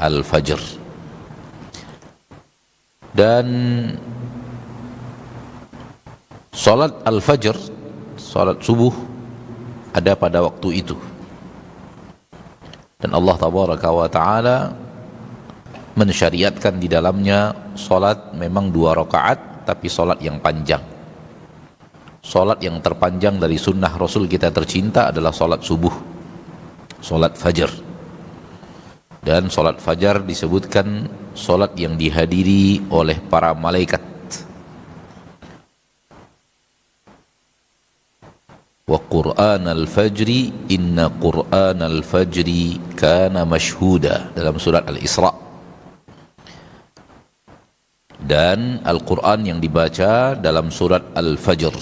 al-fajr. Dan salat al-fajr, salat subuh, ada pada waktu itu. Dan Allah tabaraka wa ta'ala mensyariatkan di dalamnya salat memang 2 rakaat, tapi salat yang panjang. Salat yang terpanjang dari sunnah Rasul kita tercinta adalah salat subuh, salat fajar. Dan salat fajar disebutkan salat yang dihadiri oleh para malaikat. Wa Qur'anal fajri inna Qur'anal fajri kana mashhuda, dalam surat Al-Isra. Dan Al-Quran yang dibaca dalam surat Al-Fajr,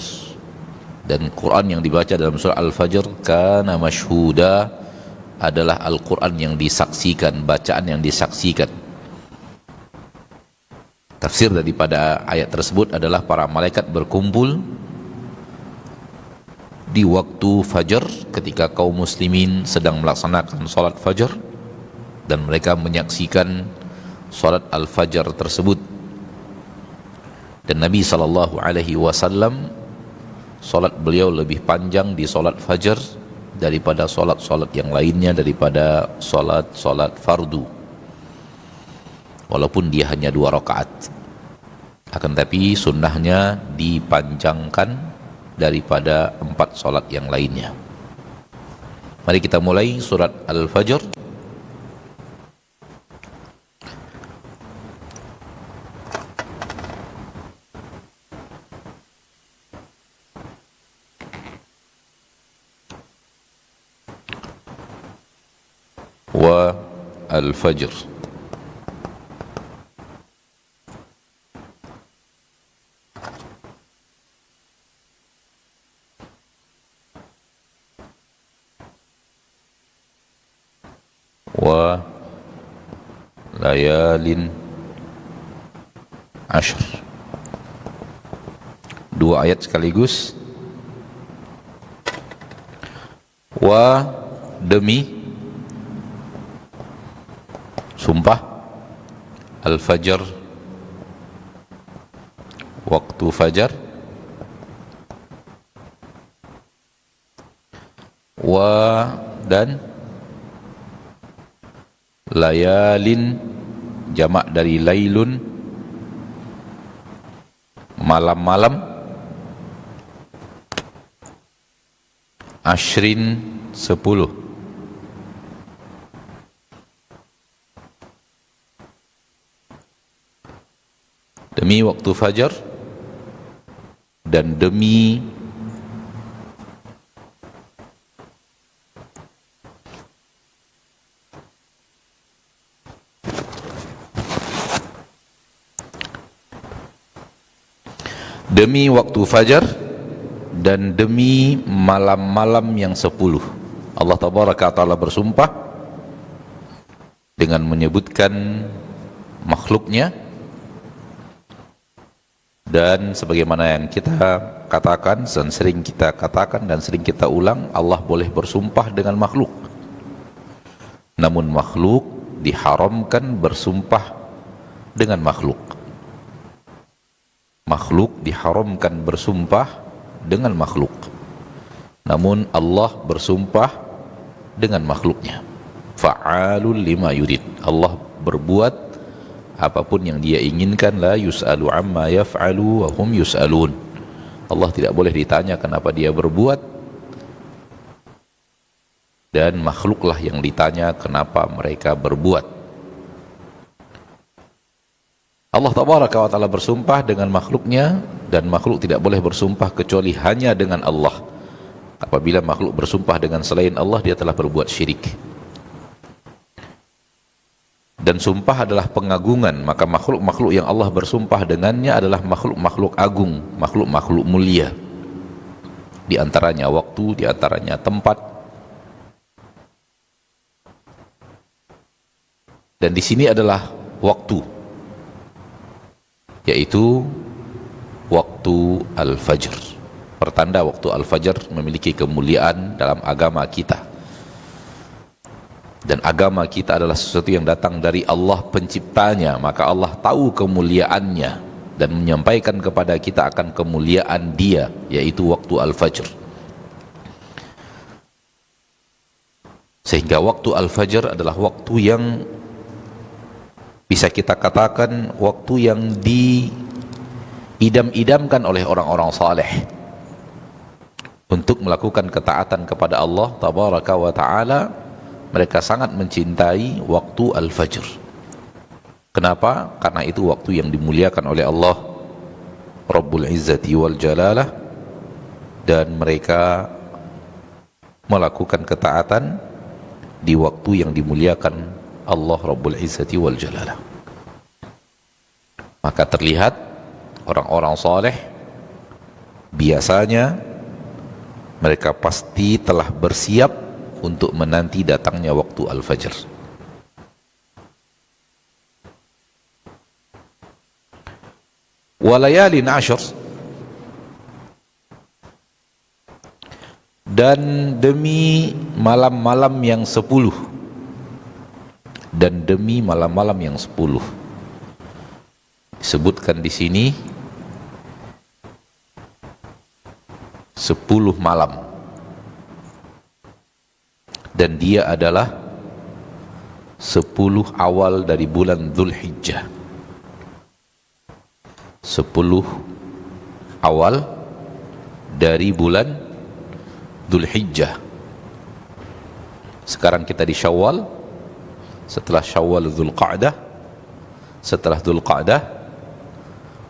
dan Quran yang dibaca dalam surat Al-Fajr kana mashhuda, adalah Al-Quran yang disaksikan, bacaan yang disaksikan. Tafsir daripada ayat tersebut adalah para malaikat berkumpul di waktu fajar ketika kaum muslimin sedang melaksanakan salat fajar, dan mereka menyaksikan salat al-fajar tersebut. Dan Nabi SAW, salat beliau lebih panjang di salat fajar daripada salat-salat yang lainnya, daripada salat-salat fardu, walaupun dia hanya 2 rakaat. Akan tapi sunnahnya dipanjangkan daripada 4 salat yang lainnya. Mari kita mulai surat Al-Fajr. Wa Al-Fajr. Wa layalin ashr. 2 ayat sekaligus. Wa, demi, sumpah, al-fajr, waktu fajar, wa, dan layalin, jamak dari lailun, malam-malam, ashrin, 10. Demi waktu fajar dan demi waktu fajar dan demi malam-malam yang 10. Allah tabaraka ta'ala bersumpah dengan menyebutkan makhluknya. Dan sebagaimana yang kita katakan dan sering kita katakan dan sering kita ulang, Allah boleh bersumpah dengan makhluk, namun makhluk diharamkan bersumpah dengan makhluk. Makhluk diharamkan bersumpah dengan makhluk, namun Allah bersumpah dengan makhluknya. Fa'alul lima yurid, Allah berbuat apapun yang dia inginkan. La yus'alu amma yaf'alu wa hum yus'alun. Allah tidak boleh ditanya kenapa dia berbuat, dan makhluklah yang ditanya kenapa mereka berbuat. Allah tabaraka wa ta'ala bersumpah dengan makhluknya, dan makhluk tidak boleh bersumpah kecuali hanya dengan Allah. Apabila makhluk bersumpah dengan selain Allah, dia telah berbuat syirik. Dan sumpah adalah pengagungan, maka makhluk-makhluk yang Allah bersumpah dengannya adalah makhluk-makhluk agung, makhluk-makhluk mulia. Di antaranya waktu, di antaranya tempat. Dan di sini adalah waktu, yaitu waktu al-fajr. Pertanda waktu al-fajr memiliki kemuliaan dalam agama kita. dan agama kita adalah sesuatu yang datang dari Allah penciptanya, maka Allah tahu kemuliaannya dan menyampaikan kepada kita akan kemuliaan dia, yaitu waktu al-fajr. Sehingga waktu al-fajr adalah waktu yang bisa kita katakan waktu yang diidam-idamkan oleh orang-orang saleh untuk melakukan ketaatan kepada Allah tabaraka wa ta'ala. Mereka sangat mencintai waktu al-fajr. Kenapa? Karena itu waktu yang dimuliakan oleh Allah Rabbul Izzati wal Jalalah, dan mereka melakukan ketaatan di waktu yang dimuliakan Allah Rabbul Izzati wal Jalalah. Maka terlihat orang-orang saleh biasanya mereka pasti telah bersiap untuk menanti datangnya waktu al-fajr. Walayalin ashar, dan demi malam-malam yang 10, dan demi malam-malam yang 10. Disebutkan di sini 10 malam, dan dia adalah 10 awal dari bulan Dzulhijjah. 10 awal dari bulan Dzulhijjah. Sekarang kita di Syawal, setelah Syawal Dzulqa'dah, setelah Dzulqa'dah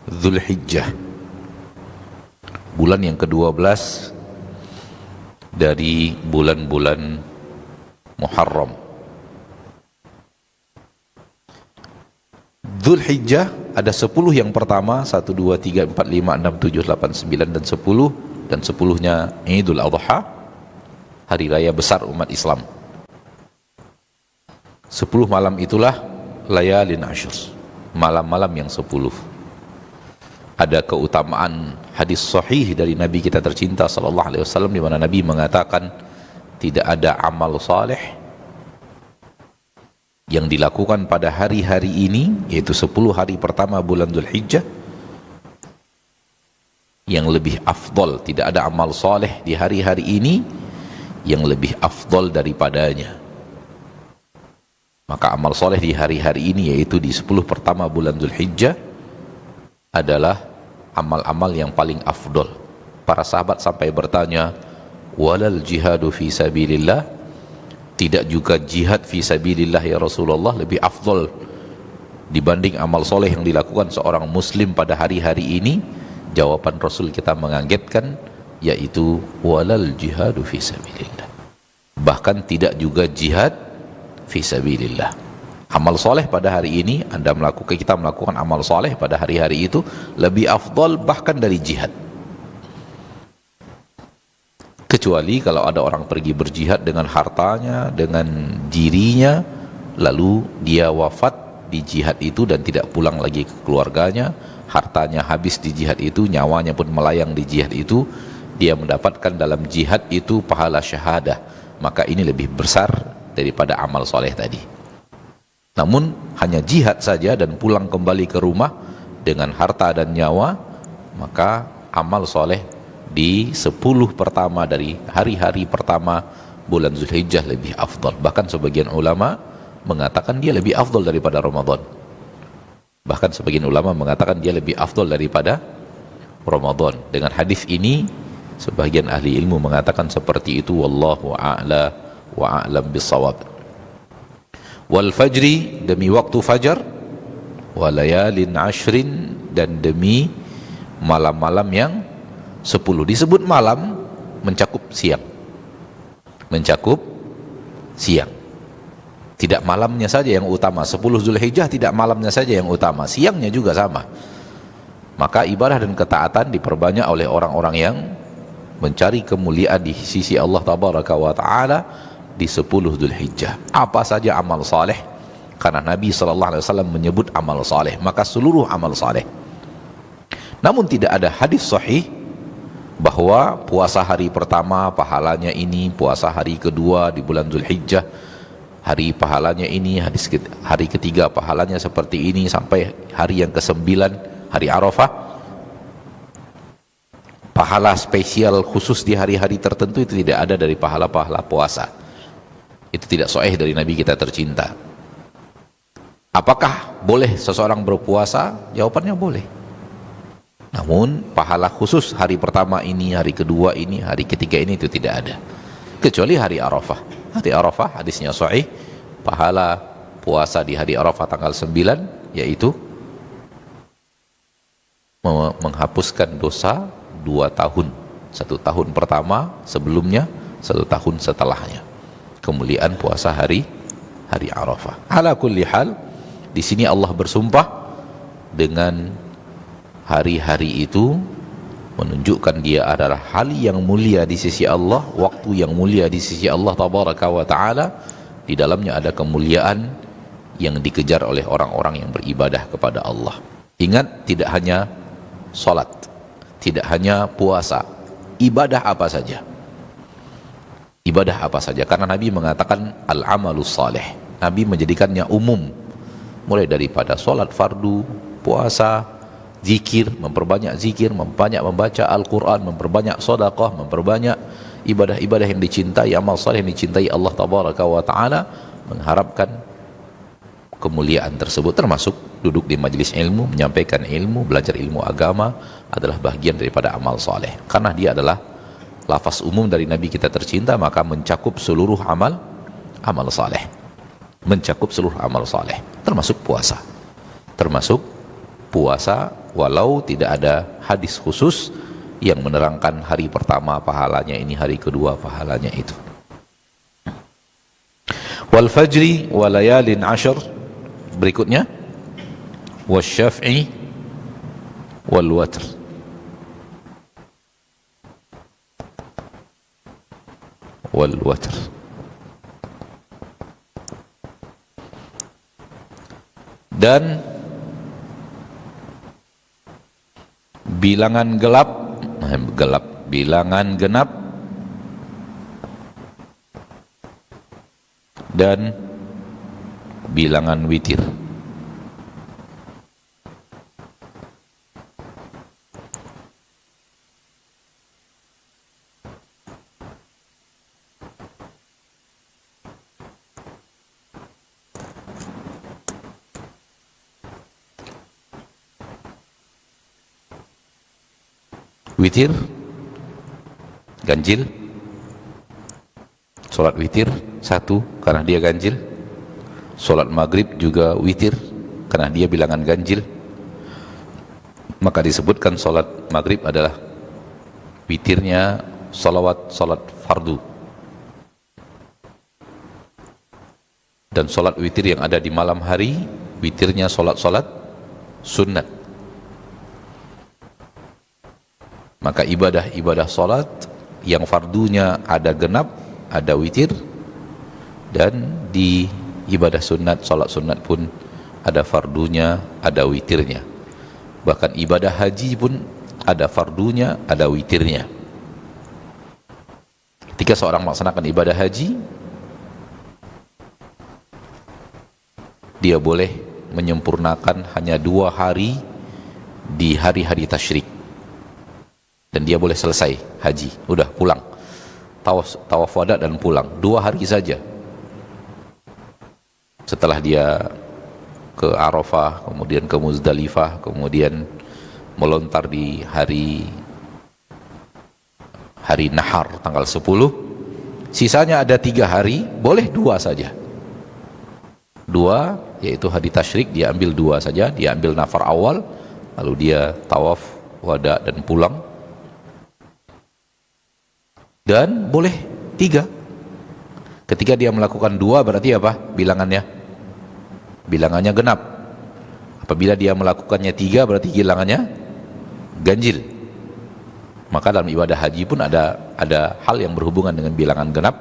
Dzulhijjah, bulan yang ke-12 dari bulan-bulan Muharram. Dzulhijjah ada 10 yang pertama, 1, 2, 3, 4, 5, 6, 7, 8, 9 dan 10, dan 10-nya Idul Adha, hari raya besar umat Islam. 10 malam itulah layalin ashar, malam-malam yang 10. Ada keutamaan hadis sahih dari Nabi kita tercinta sallallahu alaihi wasallam, di mana Nabi mengatakan tidak ada amal saleh yang dilakukan pada hari-hari ini, yaitu 10 hari pertama bulan Dzulhijjah, yang lebih afdol. Tidak ada amal saleh di hari-hari ini yang lebih afdol daripadanya. Maka amal saleh di hari-hari ini, yaitu di 10 pertama bulan Dzulhijjah, adalah amal-amal yang paling afdol. Para sahabat sampai bertanya, walal jihadu fi sabilillah, tidak juga jihad fi sabilillah ya Rasulullah lebih afdol dibanding amal soleh yang dilakukan seorang muslim pada hari-hari ini? Jawaban Rasul kita mengagetkan, yaitu walal jihadu fi sabilillah, bahkan tidak juga jihad fi sabilillah. Amal soleh pada hari ini kita melakukan amal soleh pada hari-hari itu lebih afdol bahkan dari jihad. Kecuali kalau ada orang pergi berjihad dengan hartanya, dengan dirinya, lalu dia wafat di jihad itu dan tidak pulang lagi ke keluarganya, hartanya habis di jihad itu, nyawanya pun melayang di jihad itu, dia mendapatkan dalam jihad itu pahala syahadah, maka ini lebih besar daripada amal soleh tadi. Namun hanya jihad saja dan pulang kembali ke rumah dengan harta dan nyawa, maka amal soleh di 10 pertama dari hari-hari pertama bulan Dzulhijjah lebih afdal. Bahkan sebagian ulama mengatakan dia lebih afdal daripada Ramadan. Bahkan sebagian ulama mengatakan dia lebih afdal daripada Ramadan. Dengan hadis ini sebagian ahli ilmu mengatakan seperti itu, wallahu a'la wa a'lam bissawab. Wal fajri, demi waktu fajar, wa layalin ashrin, dan demi malam-malam yang 10. Disebut malam mencakup siang, mencakup siang, tidak malamnya saja yang utama. 10 Dzulhijjah tidak malamnya saja yang utama, siangnya juga sama. Maka ibadah dan ketaatan diperbanyak oleh orang-orang yang mencari kemuliaan di sisi Allah tabaraka wa ta'ala di 10 Dzulhijjah. Apa saja amal saleh, karena Nabi SAW menyebut amal saleh, maka seluruh amal saleh. Namun tidak ada hadis sahih bahwa puasa hari pertama pahalanya ini, puasa hari kedua di bulan Dzulhijjah hari pahalanya ini, hari ketiga pahalanya seperti ini, sampai hari yang ke-9, hari Arafah, pahala spesial khusus di hari-hari tertentu itu tidak ada dari pahala-pahala puasa. Itu tidak sahih dari Nabi kita tercinta. Apakah boleh seseorang berpuasa? Jawabannya boleh. Namun pahala khusus hari pertama ini, hari kedua ini, hari ketiga ini itu tidak ada. Kecuali hari Arafah. Hari Arafah hadisnya sahih, pahala puasa di hari Arafah tanggal 9 yaitu menghapuskan dosa 2 tahun. 1 tahun pertama sebelumnya, 1 tahun setelahnya. Kemuliaan puasa hari Arafah. Ala kulli hal, di sini Allah bersumpah dengan hari-hari itu, menunjukkan dia adalah hari yang mulia di sisi Allah, waktu yang mulia di sisi Allah tabaraka wa ta'ala. Di dalamnya ada kemuliaan yang dikejar oleh orang-orang yang beribadah kepada Allah. Ingat, tidak hanya salat, tidak hanya puasa, ibadah apa saja. Ibadah apa saja, karena Nabi mengatakan al-amalus salih. Nabi menjadikannya umum, mulai daripada salat fardu, puasa, zikir, memperbanyak zikir, memperbanyak membaca Al-Quran, memperbanyak sedekah, memperbanyak ibadah-ibadah yang dicintai, amal saleh yang dicintai Allah tabaraka wa ta'ala, mengharapkan kemuliaan tersebut. Termasuk duduk di majelis ilmu, menyampaikan ilmu, belajar ilmu agama adalah bagian daripada amal saleh. Karena dia adalah lafaz umum dari Nabi kita tercinta, maka mencakup seluruh amal saleh, mencakup seluruh amal saleh, termasuk puasa, walau tidak ada hadis khusus yang menerangkan hari pertama pahalanya ini, hari kedua pahalanya itu. Wal fajri wa layalin ashr, berikutnya wasyaf'i wal watr. Wal watr. Dan bilangan bilangan genap dan bilangan witir. Witir, ganjil, sholat witir 1 karena dia ganjil, sholat maghrib juga witir karena dia bilangan ganjil, maka disebutkan sholat maghrib adalah witirnya sholat fardu, dan sholat witir yang ada di malam hari witirnya sholat sunnat. Maka ibadah sholat yang fardunya ada genap, ada witir, dan di ibadah sunat, sholat sunat pun ada fardunya, ada witirnya. Bahkan ibadah haji pun ada fardunya, ada witirnya. Ketika seorang melaksanakan ibadah haji, dia boleh menyempurnakan hanya 2 hari di hari-hari tasyrik, dan dia boleh selesai haji, udah pulang, tawaf wada dan pulang 2 hari saja. Setelah dia ke Arafah, kemudian ke Muzdalifah, kemudian melontar di hari Nahar tanggal 10, sisanya ada 3 hari, boleh 2 saja. 2, yaitu hari tasyrik, dia ambil 2 saja, dia ambil nafar awal, lalu dia tawaf wada dan pulang. Dan boleh 3. Ketika dia melakukan 2 berarti apa? Bilangannya genap. Apabila dia melakukannya 3 berarti bilangannya ganjil. Maka dalam ibadah haji pun ada hal yang berhubungan dengan bilangan genap,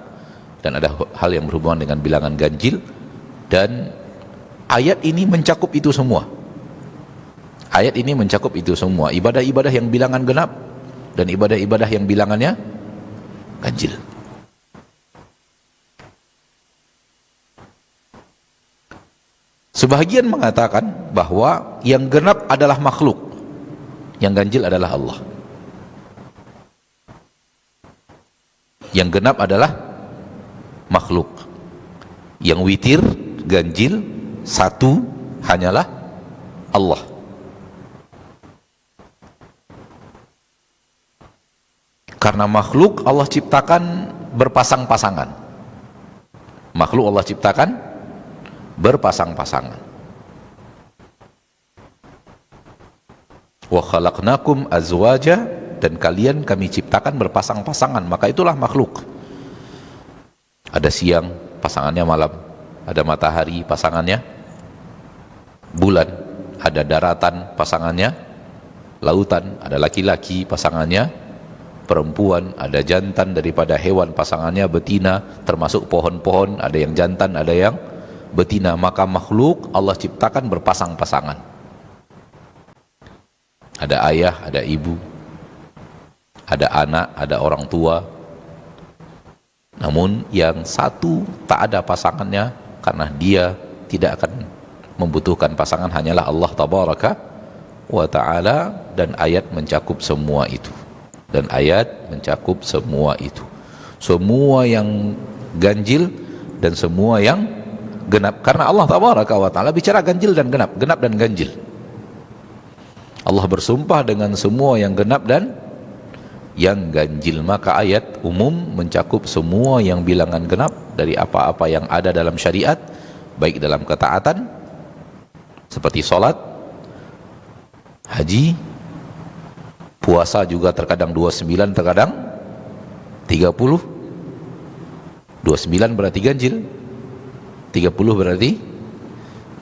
dan ada hal yang berhubungan dengan bilangan ganjil, dan ayat ini mencakup itu semua. Ayat ini mencakup itu semua, ibadah-ibadah yang bilangan genap dan ibadah-ibadah yang bilangannya ganjil. Sebahagian mengatakan bahwa yang genap adalah makhluk, yang ganjil adalah Allah. Yang genap adalah makhluk, yang witir, ganjil, satu hanyalah Allah. Karena makhluk Allah ciptakan berpasang-pasangan. Makhluk Allah ciptakan berpasang-pasangan. Wa khalaqnakum azwaja, dan kalian kami ciptakan berpasang-pasangan, maka itulah makhluk. Ada siang, pasangannya malam. Ada matahari, pasangannya bulan. Ada daratan, pasangannya lautan. Ada laki-laki, pasangannya perempuan. Ada jantan daripada hewan, pasangannya betina. Termasuk pohon-pohon, ada yang jantan, ada yang betina. Maka makhluk Allah ciptakan berpasang-pasangan. Ada ayah, ada ibu, ada anak, ada orang tua. Namun yang satu tak ada pasangannya, karena dia tidak akan membutuhkan pasangan, hanyalah Allah tabaraka wa ta'ala. Dan ayat mencakup semua itu. Dan ayat mencakup semua itu. Semua yang ganjil dan semua yang genap. Karena Allah tabaraka wa ta'ala bicara ganjil dan genap, genap dan ganjil. Allah bersumpah dengan semua yang genap dan yang ganjil. Maka ayat umum mencakup semua yang bilangan genap dari apa-apa yang ada dalam syariat, baik dalam ketaatan seperti sholat, haji, puasa juga terkadang 29, terkadang 30. 29 berarti ganjil, 30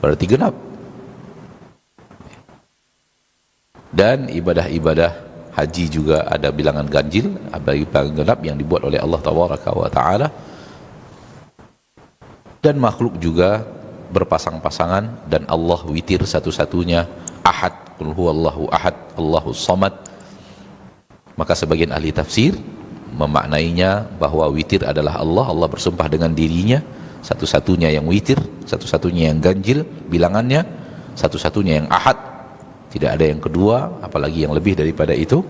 berarti genap. Dan ibadah-ibadah haji juga ada bilangan ganjil, ada bilangan genap yang dibuat oleh Allah tabaraka wa ta'ala. Dan makhluk juga berpasang-pasangan, dan Allah witir satu-satunya, ahad, qul huwallahu ahad, Allahus samad. Maka sebagian ahli tafsir memaknainya bahwa witir adalah Allah. Allah bersumpah dengan dirinya, satu-satunya yang witir, satu-satunya yang ganjil bilangannya, satu-satunya yang ahad, tidak ada yang kedua, apalagi yang lebih daripada itu.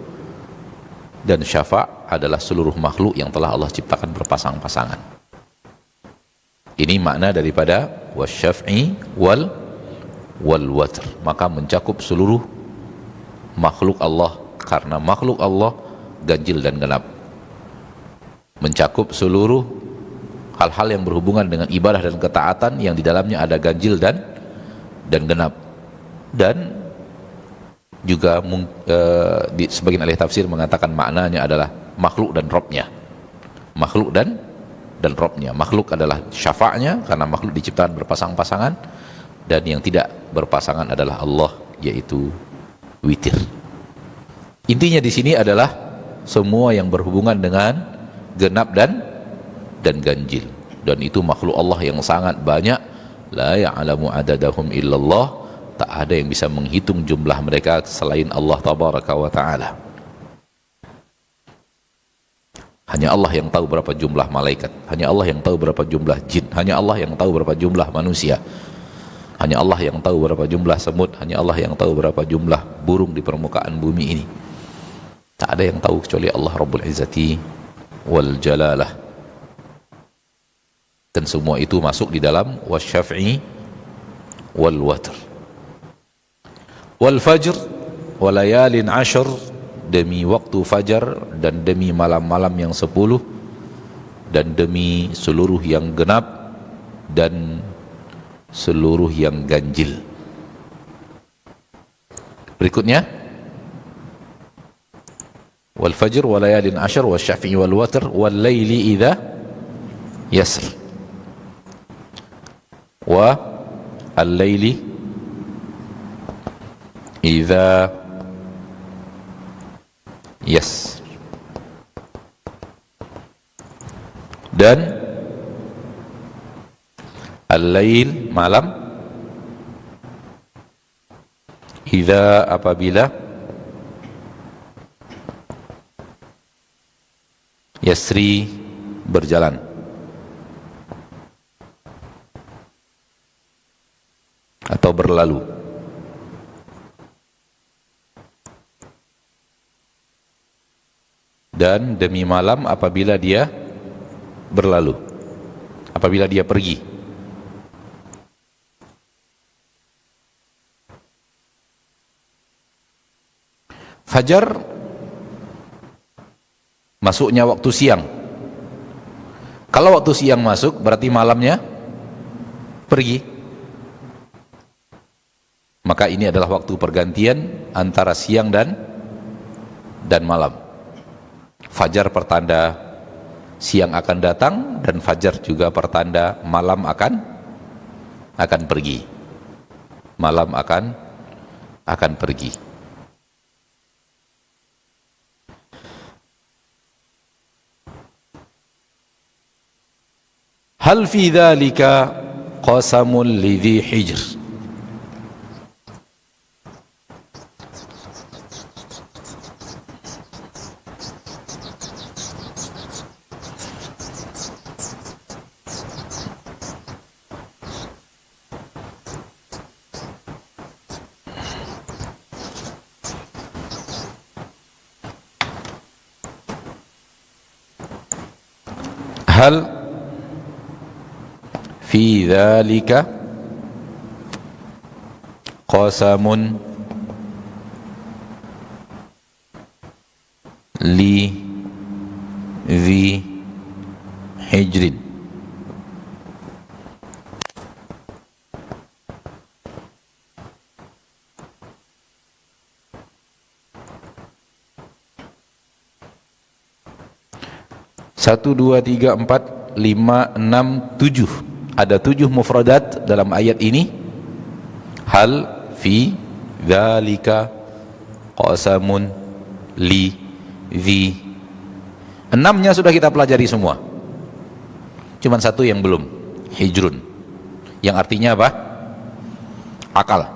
Dan syafa' adalah seluruh makhluk yang telah Allah ciptakan berpasang-pasangan. Ini makna daripada wasyaf'i wal watr. Maka mencakup seluruh makhluk Allah, karena makhluk Allah ganjil dan genap. Mencakup seluruh hal-hal yang berhubungan dengan ibadah dan ketaatan yang di dalamnya ada ganjil dan genap. Dan juga sebagian ahli tafsir mengatakan maknanya adalah makhluk dan Robnya. Makhluk dan Robnya. Makhluk adalah syafa'nya, karena makhluk diciptakan berpasang-pasangan, dan yang tidak berpasangan adalah Allah, yaitu witir. Intinya di sini adalah semua yang berhubungan dengan genap dan ganjil, dan itu makhluk Allah yang sangat banyak. La ya'lamu adadahum illallah, tak ada yang bisa menghitung jumlah mereka selain Allah tabaraka wa ta'ala. Hanya Allah yang tahu berapa jumlah malaikat, hanya Allah yang tahu berapa jumlah jin, hanya Allah yang tahu berapa jumlah manusia, hanya Allah yang tahu berapa jumlah semut, hanya Allah yang tahu berapa jumlah burung di permukaan bumi ini. Tak ada yang tahu kecuali Allah Rabbul Izzati wal Jalalah. Dan semua itu masuk di dalam wasyaf'i wal watr. Wal fajr walayalin ashar, demi waktu fajar dan demi malam-malam yang 10, dan demi seluruh yang genap dan seluruh yang ganjil. Berikutnya, wal fajr walayalin ashar wasyafi'i wal watr wal laili idza yasr, wa al-laili idza yasr, dan al-lail malam, idza apabila, yasri berjalan. atau berlalu. Dan demi malam apabila dia berlalu, apabila dia pergi. Fajar masuknya waktu siang. Kalau waktu siang masuk berarti malamnya pergi. Maka ini adalah waktu pergantian antara siang dan malam. Fajar pertanda siang akan datang, dan fajar juga pertanda malam akan pergi. Malam akan pergi. Hal fi dzalika qasamun lidzi hijr. Hal fi dzalika qasamun li dzi hijrin. Satu, dua, tiga, empat, lima, enam, tujuh. Ada 7 mufradat dalam ayat ini. Hal fi dzalika qasamun li dzi. 6-nya sudah kita pelajari semua. Cuman 1 yang belum, hijrun. Yang artinya apa? Akal.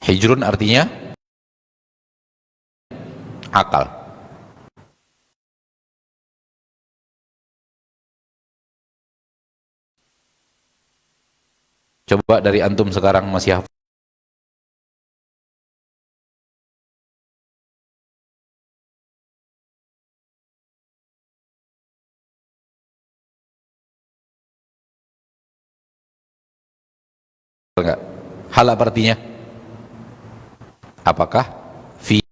Hijrun artinya akal. Coba dari antum sekarang masih hafal enggak? Hal apa artinya? Apakah fi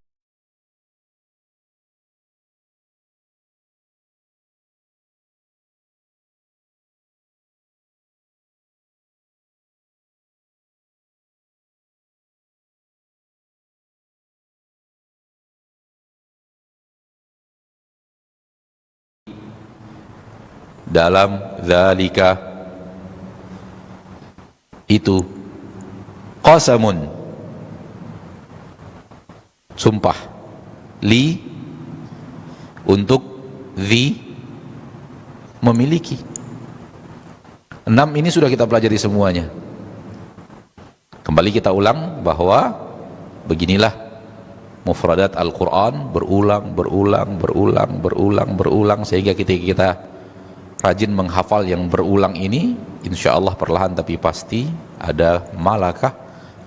dalam dzalika itu qasamun sumpah, li untuk, dzi memiliki. 6 ini sudah kita pelajari semuanya. Kembali kita ulang bahwa beginilah mufradat Al-Quran, berulang sehingga kita rajin menghafal yang berulang ini, insya Allah perlahan tapi pasti ada malakah,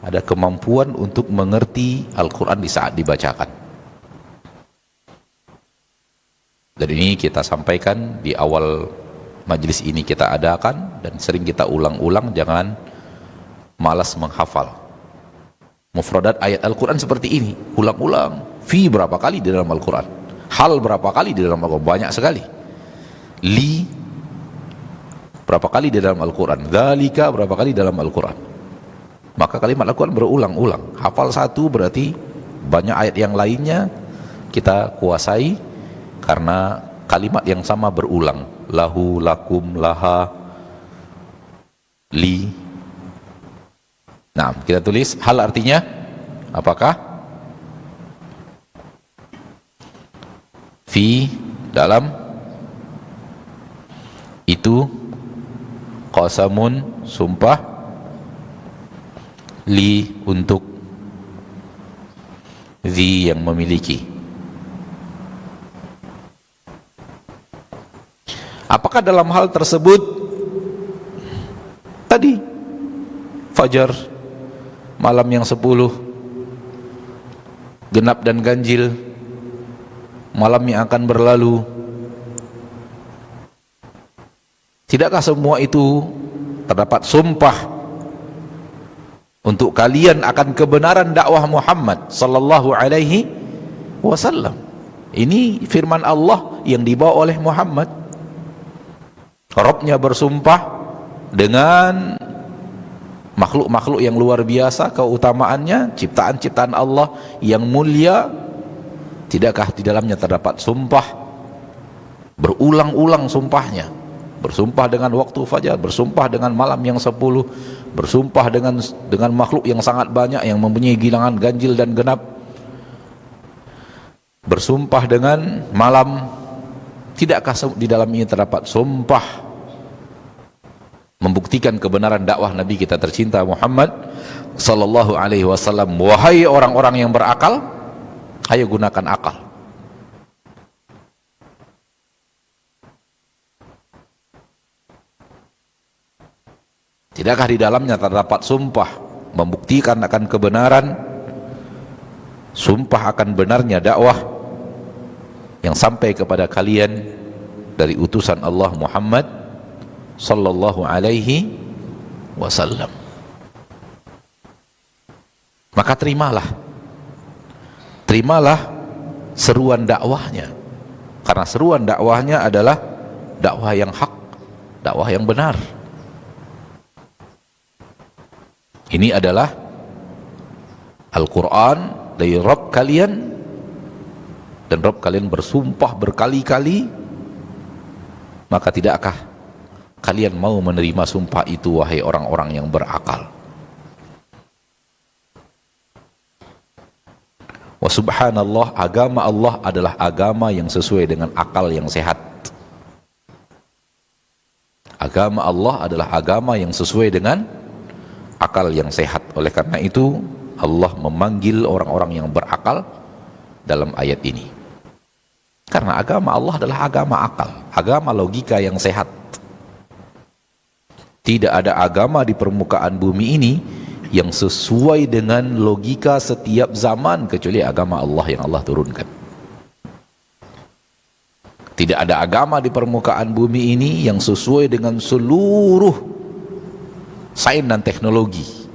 ada kemampuan untuk mengerti Al-Quran di saat dibacakan. Dan ini kita sampaikan di awal majelis ini kita adakan, dan sering kita ulang-ulang, jangan malas menghafal. Mufradat ayat Al-Quran seperti ini, ulang-ulang. Fi berapa kali di dalam Al-Quran? Hal berapa kali di dalam Al-Quran? Banyak sekali. Li berapa kali di dalam Al-Quran? Dzalika berapa kali dalam Al-Quran? Maka kalimat Al-Quran berulang-ulang. Hafal 1 berarti banyak ayat yang lainnya kita kuasai, karena kalimat yang sama berulang. Lahu, lakum, laha, li. Nah, kita tulis hal artinya apakah? Fi dalam itu, qasamun sumpah, li untuk, dzi yang memiliki. Apakah dalam hal tersebut tadi fajar, malam yang 10, genap dan ganjil, malam yang akan berlalu, tidakkah semua itu terdapat sumpah untuk kalian akan kebenaran dakwah Muhammad sallallahu alaihi wasallam? Ini firman Allah yang dibawa oleh Muhammad. Rabbnya bersumpah dengan makhluk-makhluk yang luar biasa keutamaannya, ciptaan-ciptaan Allah yang mulia. Tidakkah di dalamnya terdapat sumpah? Berulang-ulang sumpahnya. Bersumpah dengan waktu fajar, bersumpah dengan malam yang 10, bersumpah dengan makhluk yang sangat banyak yang mempunyai bilangan ganjil dan genap, bersumpah dengan malam. Tidakkah di dalam ini terdapat sumpah membuktikan kebenaran dakwah Nabi kita tercinta Muhammad sallallahu alaihi wasallam? Wahai orang-orang yang berakal, ayo gunakan akal. Tidakkah di dalamnya terdapat sumpah membuktikan akan kebenaran, sumpah akan benarnya dakwah yang sampai kepada kalian dari utusan Allah Muhammad sallallahu alaihi wasallam? Maka terimalah seruan dakwahnya, karena seruan dakwahnya adalah dakwah yang hak, dakwah yang benar. Ini adalah Al-Quran dari Rabb kalian, dan Rabb kalian bersumpah berkali-kali. Maka tidakkah kalian mau menerima sumpah itu, wahai orang-orang yang berakal? Wa subhanallah, agama Allah adalah agama yang sesuai dengan akal yang sehat. Agama Allah adalah agama yang sesuai dengan akal yang sehat. Oleh karena itu Allah memanggil orang-orang yang berakal dalam ayat ini, karena agama Allah adalah agama akal, agama logika yang sehat. Tidak ada agama di permukaan bumi ini yang sesuai dengan logika setiap zaman kecuali agama Allah yang Allah turunkan. Tidak ada agama di permukaan bumi ini yang sesuai dengan seluruh sains dan teknologi,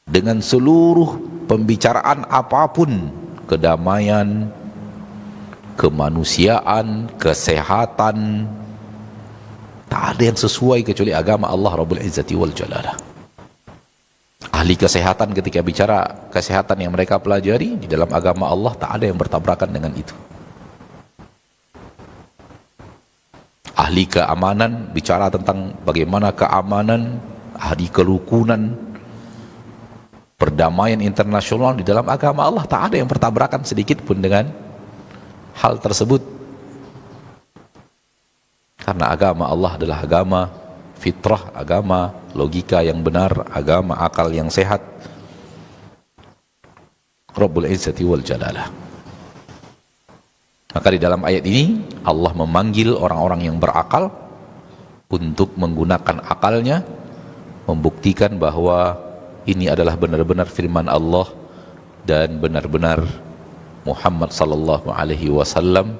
dengan seluruh pembicaraan apapun, kedamaian, kemanusiaan, kesehatan. Tak ada yang sesuai kecuali agama Allah Rabbul Izzati wal Jalalah. Ahli kesehatan ketika bicara kesehatan yang mereka pelajari di dalam agama Allah, tak ada yang bertabrakan dengan itu. Ahli keamanan bicara tentang bagaimana keamanan, ahli kerukunan, perdamaian internasional, di dalam agama Allah tak ada yang bertabrakan sedikit pun dengan hal tersebut. Karena agama Allah adalah agama fitrah, agama logika yang benar, agama akal yang sehat. Rabbul Izzati wal Jalalah. Maka di dalam ayat ini Allah memanggil orang-orang yang berakal untuk menggunakan akalnya, membuktikan bahwa ini adalah benar-benar firman Allah dan benar-benar Muhammad sallallahu alaihi wasallam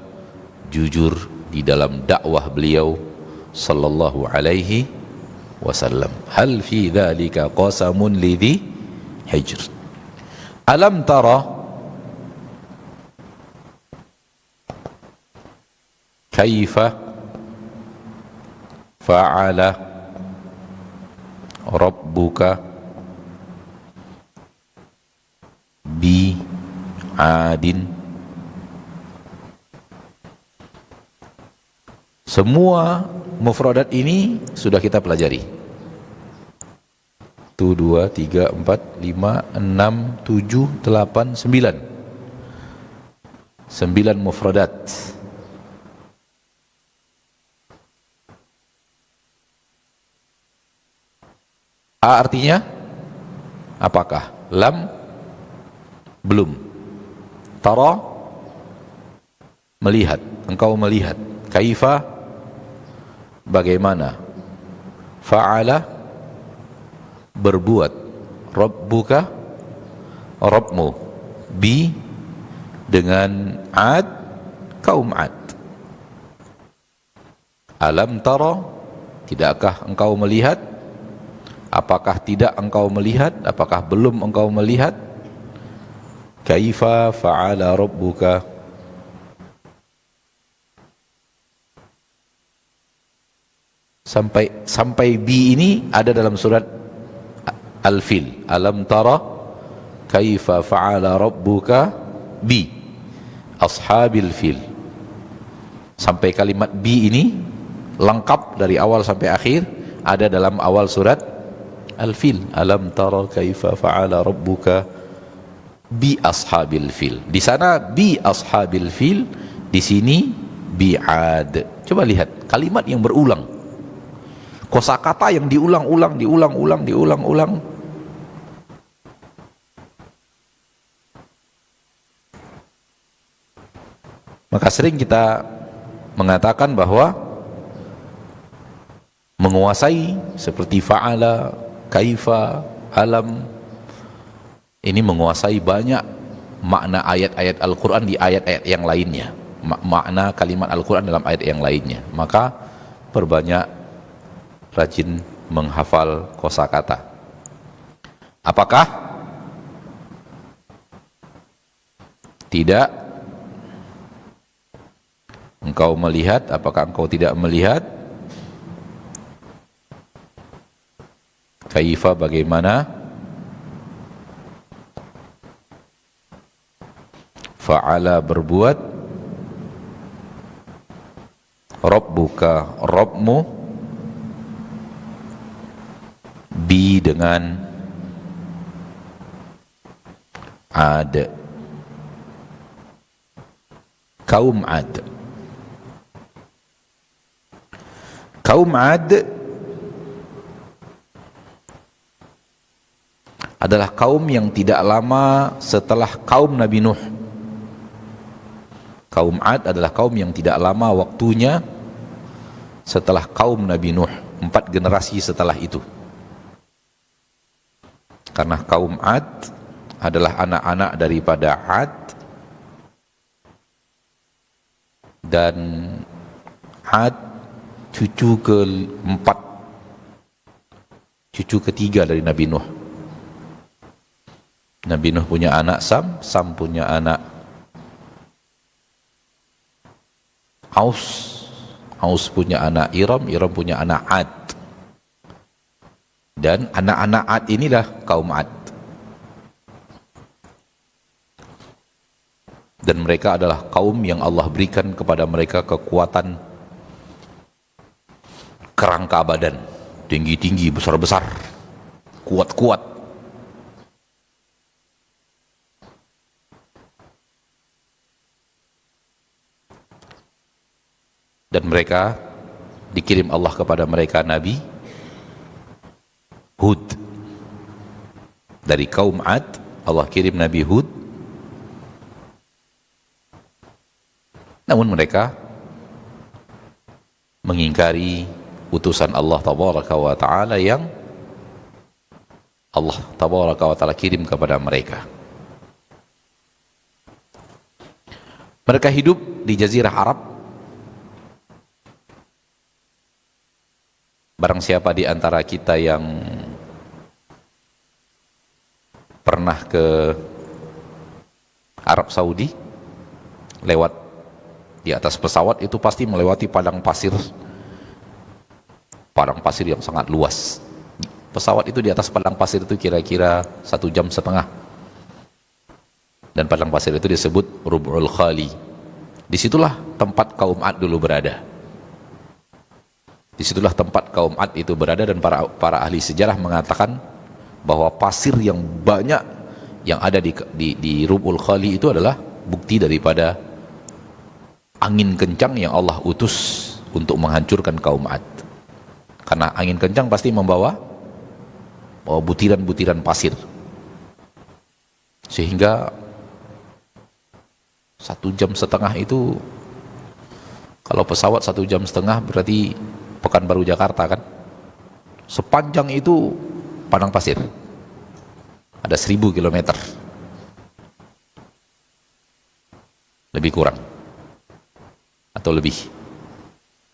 jujur di dalam dakwah beliau sallallahu alaihi wasallam. Hal fi dzalika qasamun lidhi hijr. Alam tara kaifa fa'ala rabbuka bi adin. Semua mufradat ini sudah kita pelajari. 1, 2, 3, 4, 5, 6, 7, 8, 9. 9 mufradat. A artinya apakah? Lam, belum. Tara, melihat, engkau melihat. Kaifa bagaimana, fa'ala berbuat, rabbuka Rabbmu, bi dengan Ad, kaum Ad. Alam tara, tidakkah engkau melihat? Apakah tidak engkau melihat? Apakah belum engkau melihat? Kaifa fa'ala rabbuka, sampai bi ini ada dalam surat Al-Fil. Alam tara kaifa fa'ala rabbuka bi ashabil fil. Sampai kalimat bi ini lengkap dari awal sampai akhir ada dalam awal surat Al-Fil. Alam tara kaifa fa'ala rabbuka bi ashabil fil. Di sana bi ashabil fil, di sini bi'ad. Coba lihat kalimat yang berulang, kosakata yang diulang-ulang. Maka sering kita mengatakan bahwa menguasai seperti fa'ala, kaifa, alam, ini menguasai banyak makna ayat-ayat Al-Quran di ayat-ayat yang lainnya, makna kalimat Al-Quran dalam ayat yang lainnya. Maka perbanyak rajin menghafal kosakata. Apakah tidak engkau melihat? Apakah engkau tidak melihat? Kaifa bagaimana? Fa'ala berbuat, Rabbuka Rabbmu, bi dengan Ad, kaum Ad. Kaum Ad adalah kaum yang tidak lama setelah kaum Nabi Nuh. Kaum Ad adalah kaum yang tidak lama waktunya setelah kaum Nabi Nuh, 4 generasi setelah itu. Karena kaum Ad adalah anak-anak daripada Ad, dan Ad cucu keempat, cucu ketiga dari Nabi Nuh. Nabi Nuh punya anak Sam, Sam punya anak Aus, Aus punya anak Iram, Iram punya anak Ad. Dan anak-anak Ad inilah kaum Ad. Dan mereka adalah kaum yang Allah berikan kepada mereka kekuatan kerangka badan, tinggi-tinggi, besar-besar, kuat-kuat. Dan mereka dikirim Allah kepada mereka Nabi Hud. Dari kaum Ad Allah kirim Nabi Hud. Namun mereka mengingkari utusan Allah tabaraka wa ta'ala yang Allah tabaraka wa ta'ala kirim kepada mereka. Mereka hidup di Jazirah Arab. Barang siapa di antara kita yang pernah ke Arab Saudi, lewat di atas pesawat itu pasti melewati padang pasir yang sangat luas. Pesawat itu di atas padang pasir itu kira-kira 1,5 jam. Dan padang pasir itu disebut Rub'ul Khali. Disitulah tempat kaum Ad dulu berada. Disitulah tempat kaum Ad itu berada, dan para ahli sejarah mengatakan bahwa pasir yang banyak yang ada di Rub'ul Khali itu adalah bukti daripada angin kencang yang Allah utus untuk menghancurkan kaum Ad. Karena angin kencang pasti membawa butiran-butiran pasir, sehingga 1,5 jam itu Kalau pesawat 1,5 jam berarti Pekanbaru Jakarta kan. Sepanjang itu padang pasir. Ada 1.000 kilometer. Lebih kurang. Atau lebih.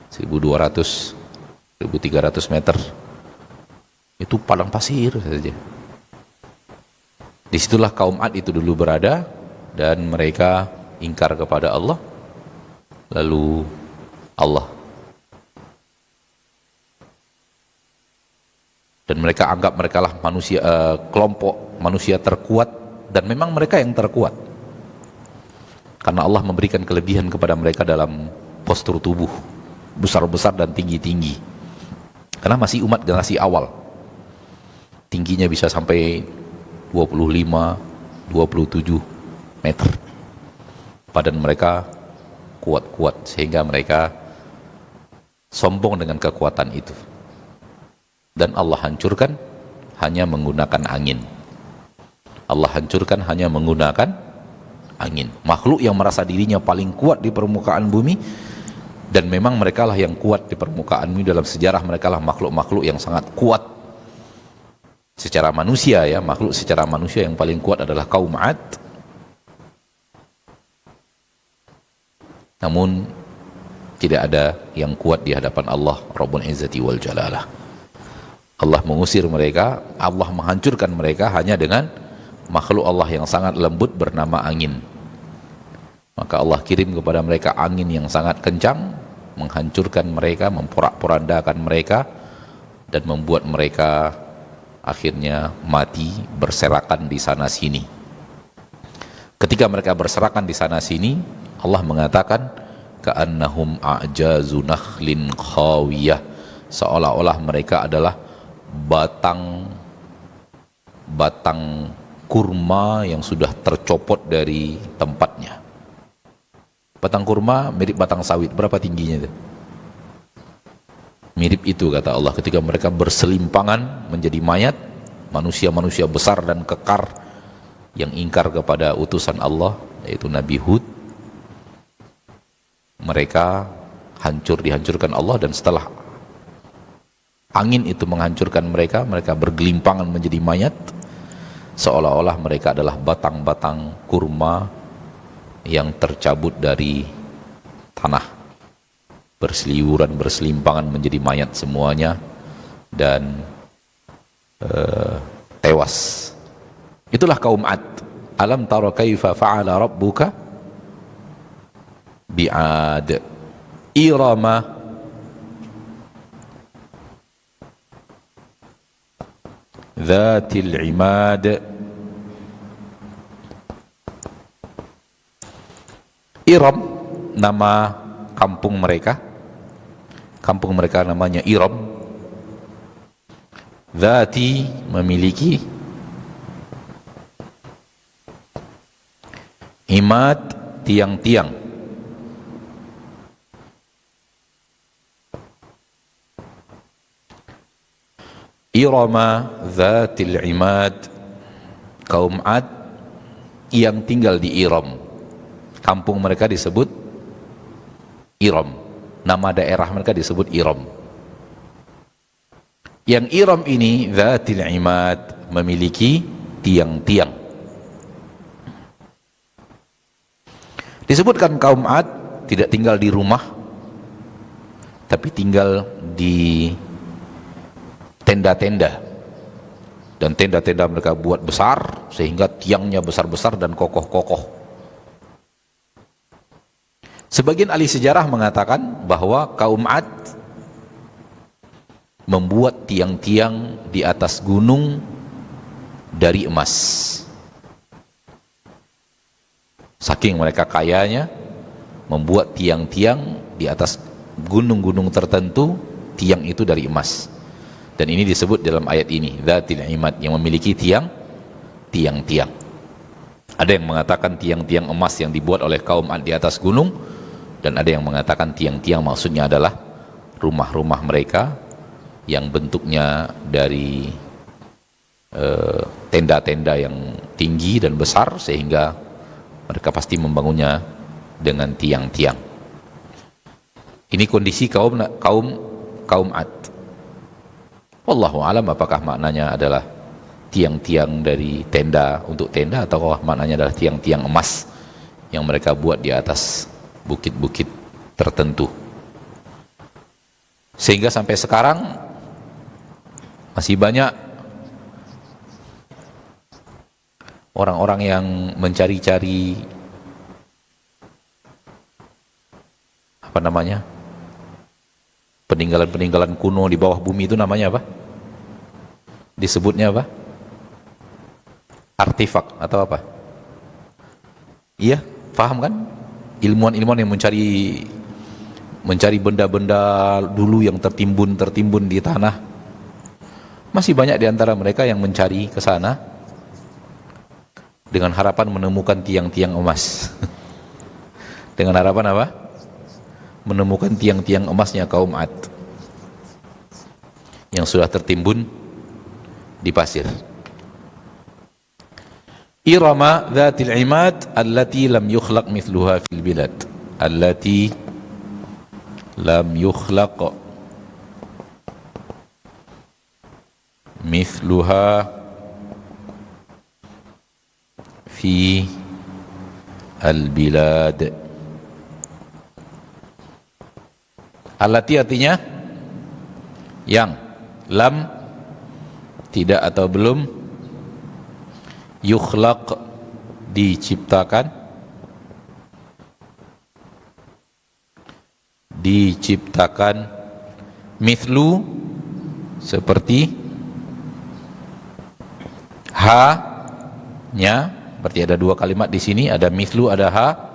1.200, 1.300 meter. Itu padang pasir saja. Disitulah kaum Ad itu dulu berada, dan mereka ingkar kepada Allah. Lalu Allah, dan mereka anggap mereka lah manusia, kelompok manusia terkuat, dan memang mereka yang terkuat karena Allah memberikan kelebihan kepada mereka dalam postur tubuh besar-besar dan tinggi-tinggi, karena masih umat generasi awal. Tingginya bisa sampai 25, 27 meter. Badan mereka kuat-kuat sehingga mereka sombong dengan kekuatan itu. Dan Allah hancurkan hanya menggunakan angin. Allah hancurkan hanya menggunakan angin. Makhluk yang merasa dirinya paling kuat di permukaan bumi, dan memang mereka lah yang kuat di permukaan bumi. Dalam sejarah mereka lah makhluk-makhluk yang sangat kuat secara manusia, ya. Makhluk secara manusia yang paling kuat adalah kaum Ad. Namun tidak ada yang kuat di hadapan Allah Rabbul Izzati wal Jalalah. Allah mengusir mereka, Allah menghancurkan mereka hanya dengan makhluk Allah yang sangat lembut bernama angin. Maka Allah kirim kepada mereka angin yang sangat kencang, menghancurkan mereka, memporak-porandakan mereka, dan membuat mereka akhirnya mati berserakan di sana sini. Ketika mereka berserakan di sana sini, Allah mengatakan ka'annahum a'jazu nakhlin khawiyah, seolah-olah mereka adalah batang kurma yang sudah tercopot dari tempatnya. Batang kurma mirip batang sawit, berapa tingginya itu? Mirip itu kata Allah, ketika mereka berselimpangan menjadi mayat, manusia-manusia besar dan kekar yang ingkar kepada utusan Allah, yaitu Nabi Hud. Mereka dihancurkan Allah, dan setelah angin itu menghancurkan mereka, mereka bergelimpangan menjadi mayat, seolah-olah mereka adalah batang-batang kurma yang tercabut dari tanah, berseliweran, berselimpangan menjadi mayat semuanya, dan tewas. Itulah kaum Ad. Alam tara kaifa fa'ala rabbuka bi'ad irama dhatil imad. Iram nama kampung mereka. Kampung mereka namanya Iram. Dhati memiliki, imad tiang-tiang. Irama Dhatil Imad, kaum Ad yang tinggal di Iram. Kampung mereka disebut Iram, nama daerah mereka disebut Iram. Yang Iram ini Dhatil Imad memiliki tiang-tiang. Disebutkan kaum Ad tidak tinggal di rumah, tapi tinggal di tenda-tenda, dan tenda-tenda mereka buat besar sehingga tiangnya besar-besar dan kokoh-kokoh. Sebagian ahli sejarah mengatakan bahwa kaum Ad membuat tiang-tiang di atas gunung dari emas. Saking mereka kayanya, membuat tiang-tiang di atas gunung-gunung tertentu, tiang itu dari emas. Dan ini disebut dalam ayat ini, Dhatil Imad, yang memiliki tiang-tiang. Ada yang mengatakan tiang-tiang emas yang dibuat oleh kaum Ad di atas gunung, dan ada yang mengatakan tiang-tiang maksudnya adalah rumah-rumah mereka yang bentuknya dari tenda-tenda yang tinggi dan besar, sehingga mereka pasti membangunnya dengan tiang-tiang. Ini kondisi kaum Ad. Wallahu alam apakah maknanya adalah tiang-tiang dari tenda untuk tenda, atau maknanya adalah tiang-tiang emas yang mereka buat di atas bukit-bukit tertentu. Sehingga sampai sekarang masih banyak orang-orang yang mencari-cari peninggalan-peninggalan kuno di bawah bumi. Itu namanya apa? Disebutnya apa? Artefak atau apa? Iya, paham kan? Ilmuwan-ilmuwan yang mencari benda-benda dulu yang tertimbun di tanah. Masih banyak di antara mereka yang mencari ke sana dengan harapan menemukan tiang-tiang emas. Dengan harapan apa? Menemukan tiang-tiang emasnya kaum Ad yang sudah tertimbun di pasir. Irama dzatil imad allati lam yukhlaq mithluha fil bilad. Allati lam yukhlaq mithluha fi al-bilad. Allati artinya yang, lam tidak atau belum, yukhlaq diciptakan, mithlu seperti, ha-nya, berarti ada dua kalimat di sini, ada mithlu, ada ha.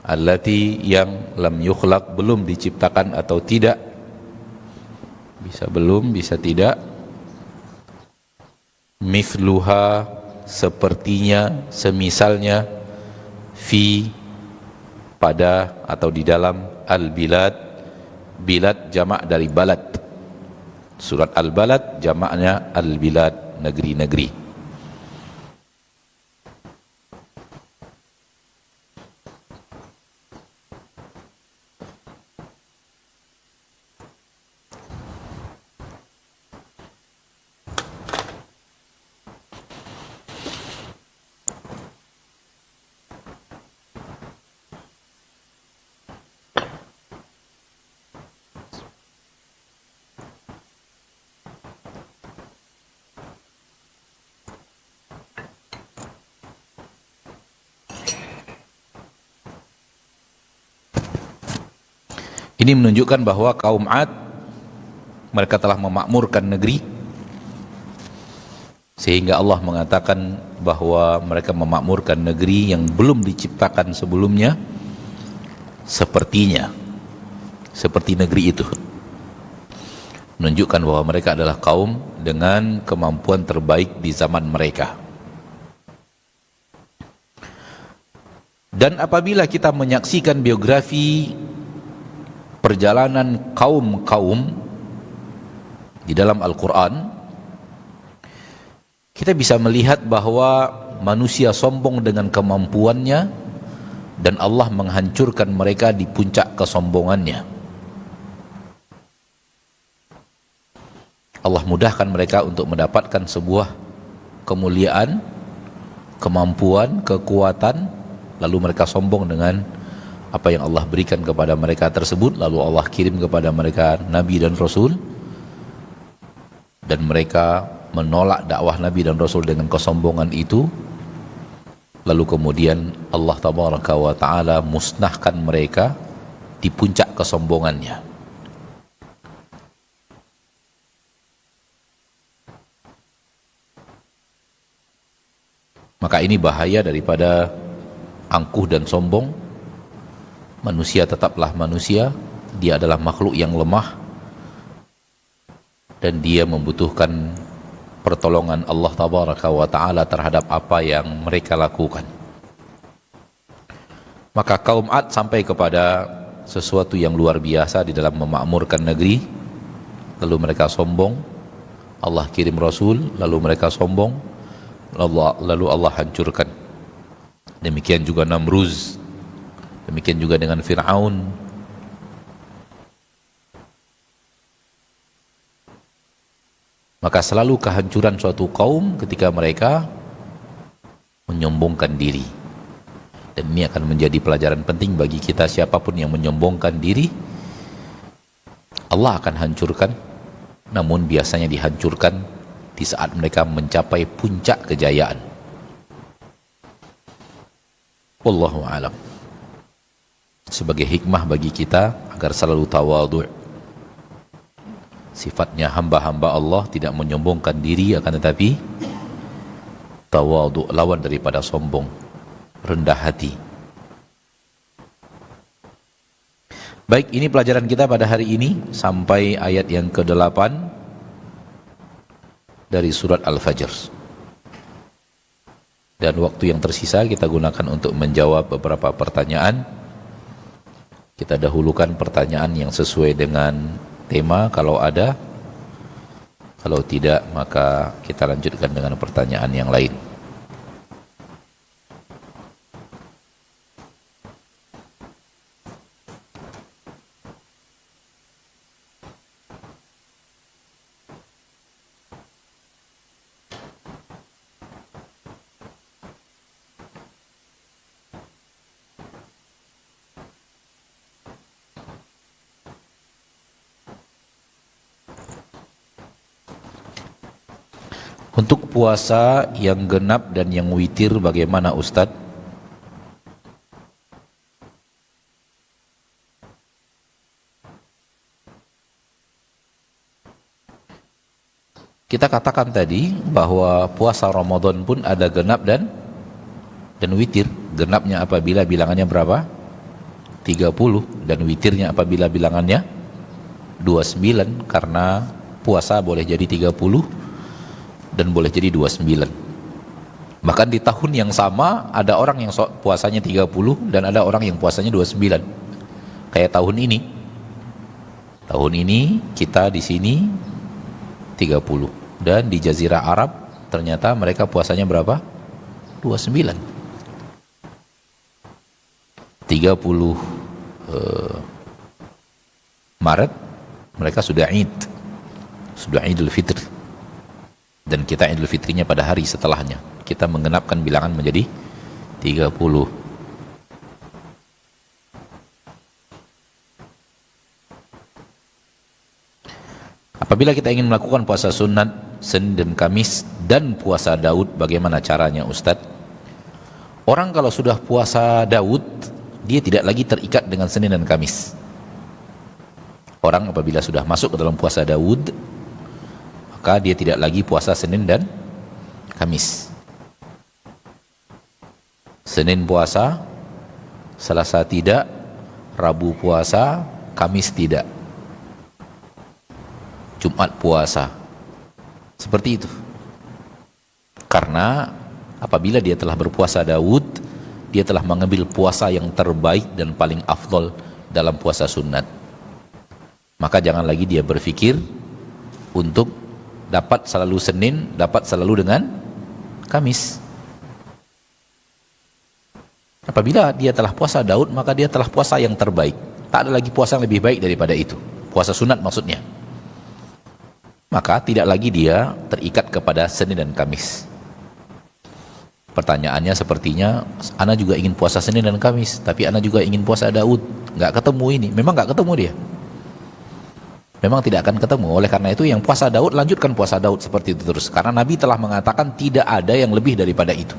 Allati yang lam yukhlaq belum diciptakan atau tidak, bisa belum bisa tidak, mithluha sepertinya, semisalnya, fi pada atau di dalam, al-bilad, bilad jamak dari balad. Surat al-balad jamaknya al-bilad, negeri-negeri. Ini menunjukkan bahwa kaum Ad mereka telah memakmurkan negeri, sehingga Allah mengatakan bahwa mereka memakmurkan negeri yang belum diciptakan sebelumnya sepertinya, seperti negeri itu. Menunjukkan bahwa mereka adalah kaum dengan kemampuan terbaik di zaman mereka. Dan apabila kita menyaksikan biografi perjalanan kaum-kaum di dalam Al-Quran, kita bisa melihat bahwa manusia sombong dengan kemampuannya dan Allah menghancurkan mereka di puncak kesombongannya. Allah mudahkan mereka untuk mendapatkan sebuah kemuliaan, kemampuan, kekuatan, lalu mereka sombong dengan apa yang Allah berikan kepada mereka tersebut. Lalu Allah kirim kepada mereka Nabi dan Rasul, dan mereka menolak dakwah Nabi dan Rasul dengan kesombongan itu. Lalu kemudian Allah Tabaraka wa Ta'ala musnahkan mereka di puncak kesombongannya. Maka ini bahaya daripada angkuh dan sombong. Manusia tetaplah manusia, dia adalah makhluk yang lemah dan dia membutuhkan pertolongan Allah Tabaraka wa Ta'ala terhadap apa yang mereka lakukan. Maka kaum Ad sampai kepada sesuatu yang luar biasa di dalam memakmurkan negeri, lalu mereka sombong. Allah kirim Rasul, lalu mereka sombong, lalu Allah hancurkan. Demikian juga Namruz, demikian juga dengan Fir'aun, Maka selalu kehancuran suatu kaum ketika mereka menyombongkan diri. Dan ini akan menjadi pelajaran penting bagi kita, siapapun yang menyombongkan diri, Allah akan hancurkan, namun biasanya dihancurkan di saat mereka mencapai puncak kejayaan. Wallahu a'lam. Sebagai hikmah bagi kita agar selalu tawadhu'. Sifatnya hamba-hamba Allah tidak menyombongkan diri, akan tetapi tawadhu', lawan daripada sombong, rendah hati. Baik, ini pelajaran kita pada hari ini sampai ayat yang ke-8 dari surat Al-Fajr. Dan waktu yang tersisa kita gunakan untuk menjawab beberapa pertanyaan. Kita dahulukan pertanyaan yang sesuai dengan tema kalau ada. Kalau tidak, maka kita lanjutkan dengan pertanyaan yang lain. Untuk puasa yang genap dan yang witir bagaimana Ustadz? Kita katakan tadi bahwa puasa Ramadan pun ada genap dan witir. Genapnya apabila bilangannya berapa? 30, dan witirnya apabila bilangannya 29, karena puasa boleh jadi 30 dan boleh jadi 29. Bahkan di tahun yang sama ada orang yang puasanya 30 dan ada orang yang puasanya 29. Kayak tahun ini. Tahun ini kita di sini 30 dan di Jazirah Arab ternyata mereka puasanya berapa? 29. 30 Maret mereka sudah Id. Sudah Idul Fitri. Dan kita Idul Fitrinya pada hari setelahnya. Kita menggenapkan bilangan menjadi 30. Apabila kita ingin melakukan puasa sunat Senin dan Kamis dan puasa Daud, bagaimana caranya Ustadz? Orang kalau sudah puasa Daud, dia tidak lagi terikat dengan Senin dan Kamis. Orang apabila sudah masuk ke dalam puasa Daud, maka dia tidak lagi puasa Senin dan Kamis. Senin puasa, Selasa tidak, Rabu puasa, Kamis tidak, Jumat puasa. Seperti itu. Karena apabila dia telah berpuasa Daud, dia telah mengambil puasa yang terbaik dan paling afdol dalam puasa sunat. Maka jangan lagi dia berpikir untuk dapat selalu Senin, dapat selalu dengan Kamis. Apabila dia telah puasa Daud, maka dia telah puasa yang terbaik. Tak ada lagi puasa yang lebih baik daripada itu. Puasa sunat maksudnya. Maka tidak lagi dia terikat kepada Senin dan Kamis. Pertanyaannya sepertinya, ana juga ingin puasa Senin dan Kamis, tapi ana juga ingin puasa Daud. Nggak ketemu ini. Memang nggak ketemu dia. Memang tidak akan ketemu. Oleh karena itu yang puasa Daud, lanjutkan puasa Daud seperti itu terus. Karena Nabi telah mengatakan tidak ada yang lebih daripada itu.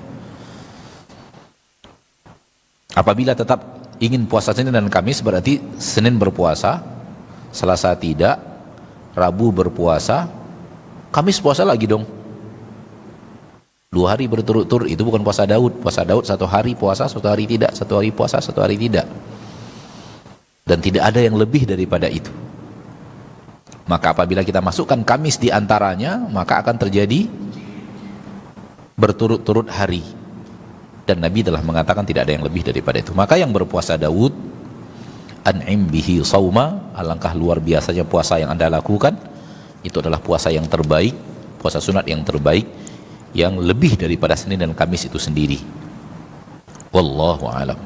Apabila tetap ingin puasa Senin dan Kamis, berarti Senin berpuasa, Selasa tidak, Rabu berpuasa, Kamis puasa lagi dong. 2 hari berturut-turut, itu bukan puasa Daud. Puasa Daud 1 hari puasa, 1 hari tidak, 1 hari puasa, 1 hari tidak. Dan tidak ada yang lebih daripada itu. Maka apabila kita masukkan Kamis di antaranya, maka akan terjadi berturut-turut hari. Dan Nabi telah mengatakan tidak ada yang lebih daripada itu. Maka yang berpuasa Daud, an'im bihi sauma, alangkah luar biasanya puasa yang Anda lakukan. Itu adalah puasa yang terbaik, puasa sunat yang terbaik, yang lebih daripada Senin dan Kamis itu sendiri. Wallahu a'lam.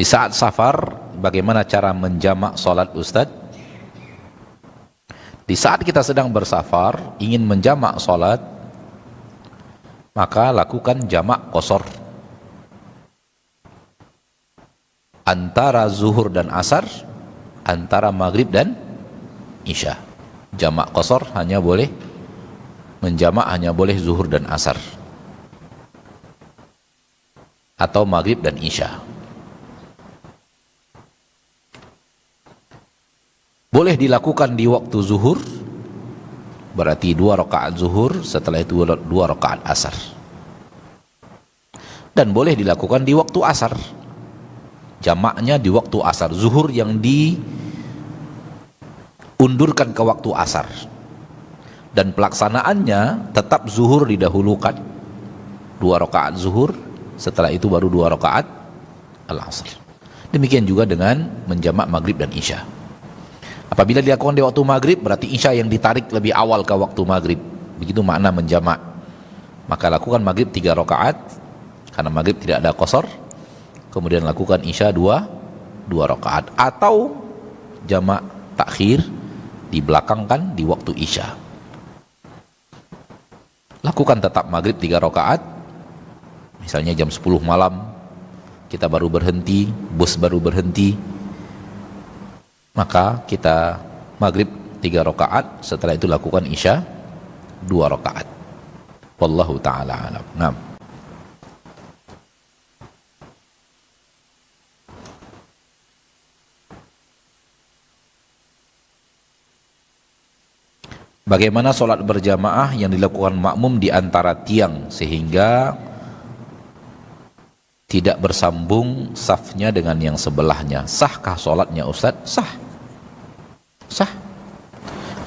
Di saat safar, bagaimana cara menjamak solat Ustadz? Di saat kita sedang bersafar, ingin menjamak solat, maka lakukan jamak qasar antara zuhur dan asar, antara maghrib dan isya. Jamak qasar hanya boleh, menjamak hanya boleh zuhur dan asar, atau maghrib dan isya. Boleh dilakukan di waktu zuhur, berarti 2 rakaat zuhur, setelah itu 2 rakaat asar. Dan boleh dilakukan di waktu asar, jamaknya di waktu asar, zuhur yang diundurkan ke waktu asar. Dan pelaksanaannya tetap zuhur didahulukan, 2 rakaat zuhur, setelah itu baru 2 rakaat al-asr. Demikian juga dengan menjamak maghrib dan isya. Apabila dilakukan di waktu maghrib, berarti isya yang ditarik lebih awal ke waktu maghrib. Begitu makna menjamak. Maka lakukan maghrib 3 rakaat, karena maghrib tidak ada qasar. Kemudian lakukan isya 2 rakaat. Atau jamak takhir, dibelakangkan di waktu isya. Lakukan tetap maghrib 3 rakaat. Misalnya jam 10 malam, kita baru berhenti, bus baru berhenti, maka kita maghrib 3 rakaat, setelah itu lakukan isya 2 rakaat. Wallahu ta'ala alam. Nah, bagaimana sholat berjamaah yang dilakukan makmum di antara tiang sehingga tidak bersambung safnya dengan yang sebelahnya? Sahkah sholatnya Ustaz? Sah. Sah.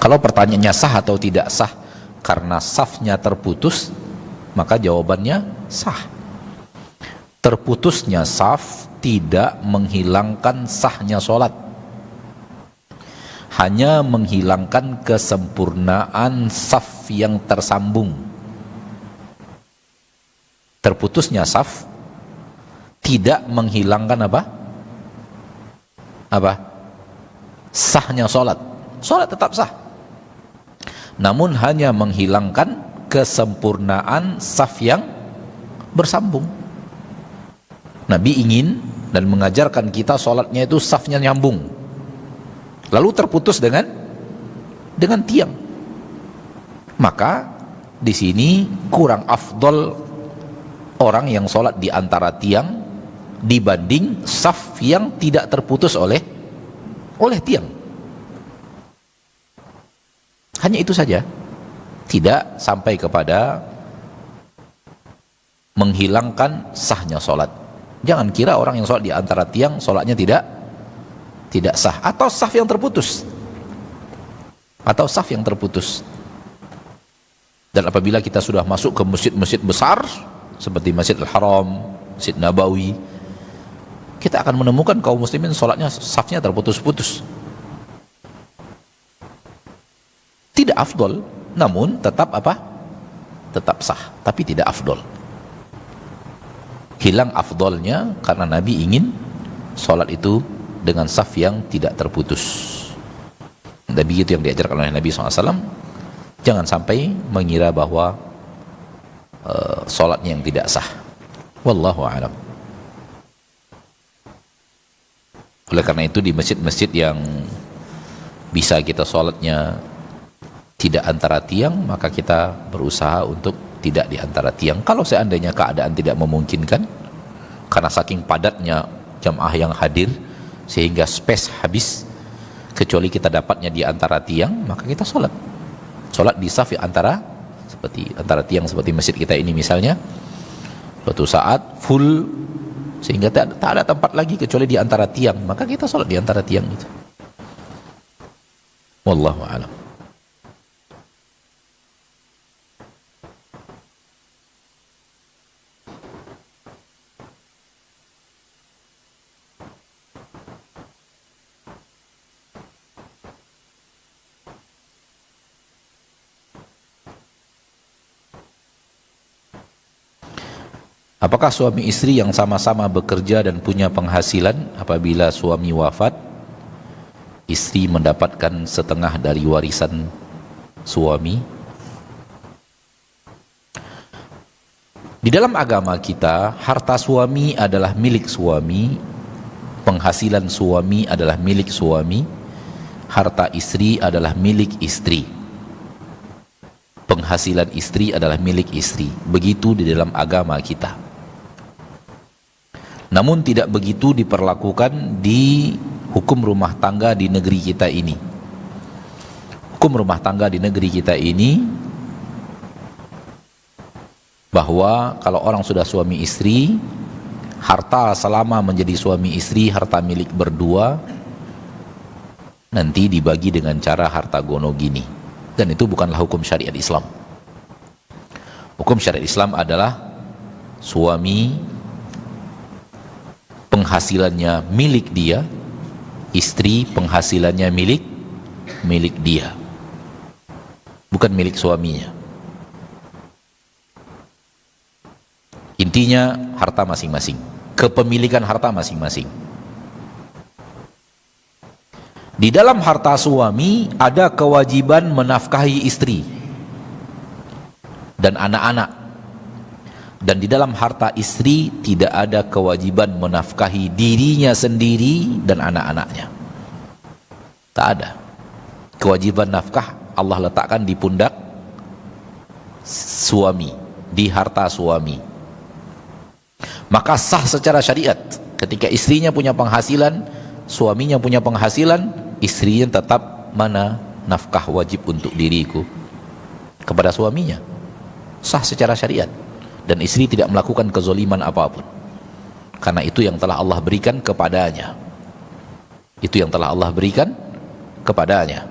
Kalau pertanyaannya sah atau tidak sah karena safnya terputus, maka jawabannya sah. Terputusnya saf tidak menghilangkan sahnya sholat, hanya menghilangkan kesempurnaan saf yang tersambung. Terputusnya saf tidak menghilangkan apa? Sahnya sholat. Sholat tetap sah, namun hanya menghilangkan kesempurnaan saf yang bersambung. Nabi ingin dan mengajarkan kita sholatnya itu safnya nyambung, lalu terputus dengan tiang. Maka di sini kurang afdol orang yang sholat di antara tiang dibanding saf yang tidak terputus oleh tiang. Hanya itu saja, tidak sampai kepada menghilangkan sahnya sholat. Jangan kira orang yang sholat di antara tiang sholatnya tidak sah, atau saf yang terputus, Dan apabila kita sudah masuk ke masjid-masjid besar seperti Masjidil Haram, Masjid Nabawi, kita akan menemukan kaum muslimin sholatnya safnya terputus-putus. Tidak afdol, namun tetap tetap sah, tapi tidak afdol. Hilang afdolnya karena Nabi ingin sholat itu dengan saf yang tidak terputus. Nabi itu yang diajarkan oleh Nabi SAW. Jangan sampai mengira bahwa sholatnya yang tidak sah. Wallahu a'lam. Oleh karena itu di masjid-masjid yang bisa kita sholatnya tidak antara tiang, maka kita berusaha untuk tidak di antara tiang. Kalau seandainya keadaan tidak memungkinkan karena saking padatnya jamaah yang hadir sehingga space habis, kecuali kita dapatnya di antara tiang, maka kita sholat di saf antara tiang seperti masjid kita ini misalnya. Suatu saat full sehingga tak ada tempat lagi kecuali di antara tiang, maka kita sholat di antara tiang itu. Wallahu a'lam. Apakah suami istri yang sama-sama bekerja dan punya penghasilan, apabila suami wafat, istri mendapatkan setengah dari warisan suami? Di dalam agama kita, harta suami adalah milik suami, penghasilan suami adalah milik suami, harta istri adalah milik istri, penghasilan istri adalah milik istri. Begitu di dalam agama kita. Namun tidak begitu diperlakukan di hukum rumah tangga di negeri kita ini. Hukum rumah tangga di negeri kita ini, bahwa kalau orang sudah suami istri, harta selama menjadi suami istri, harta milik berdua, nanti dibagi dengan cara harta gono gini. Dan itu bukanlah hukum syariat Islam. Hukum syariat Islam adalah suami penghasilannya milik dia, istri penghasilannya milik dia, bukan milik suaminya. Intinya harta masing-masing, kepemilikan harta masing-masing. Di dalam harta suami ada kewajiban menafkahi istri dan anak-anak. Dan di dalam harta istri tidak ada kewajiban menafkahi dirinya sendiri dan anak-anaknya. Tak ada. Kewajiban nafkah Allah letakkan di pundak suami, di harta suami. Maka sah secara syariat ketika istrinya punya penghasilan, suaminya punya penghasilan, istrinya tetap mana nafkah wajib untuk diriku kepada suaminya. Sah secara syariat. Dan istri tidak melakukan kezoliman apapun, karena itu yang telah Allah berikan kepadanya. Itu yang telah Allah berikan kepadanya.